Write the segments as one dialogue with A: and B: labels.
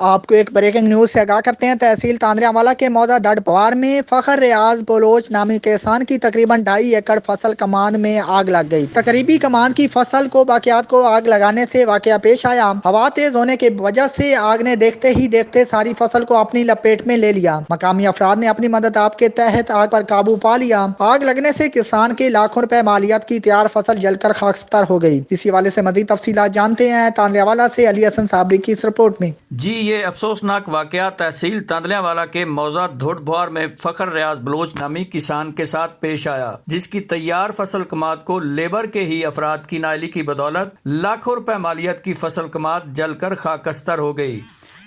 A: आपको एक breaking news से आगाह करते हैं। तहसील तांदरावाला के मौजा दड़पवार में फखर रियाज बलोच नामी किसान की तकरीबन 2.5 एकड़ फसल कमांद में आग लग गई। तकरीबी कमांद की फसल को बाकियात को आग लगाने से वाकया पेश आया। हवा तेज होने की वजह से आग ने देखते ही देखते सारी फसल को अपनी लपेट में ले लिया। मकामी अफराद ने अपनी मदद आप के तहत आग पर काबू पा लिया। आग लगने से किसान के लाखों रुपए मालियत की तैयार फसल जलकर खाकस्तर हो गई। इसी वाले से मजीद तफसीलात जानते हैं तांदरावाला से अली हसन साबरी की इस रिपोर्ट में।
B: जी, ये अफसोसनाक वाकया तहसील तांदरावाला के मौजा धोड़भौर में फखर रियाज बलोच नामी किसान के साथ पेश आया, जिसकी तैयार फसल कमाद को लेबर के ही अफराद की नाइली की बदौलत लाखों रुपए मालियत की फसल कमाद जलकर खाकस्तर हो गई।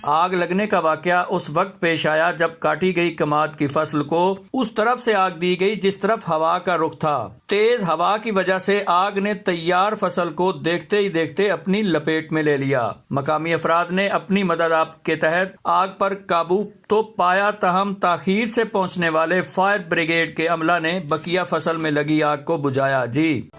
B: आग लगने का वाकया उस वक्त पेश आया जब काटी गई कमाद की फसल को उस तरफ से आग दी गई जिस तरफ हवा का रुख था। तेज हवा की वजह से आग ने तैयार फसल को देखते ही देखते अपनी लपेट में ले लिया। मकामी अफराद ने अपनी मदद आप के तहत आग पर काबू तो पाया, तहम ताखीर से पहुंचने वाले फायर ब्रिगेड के अमला ने बकिया फसल में लगी आग को बुझाया। जी।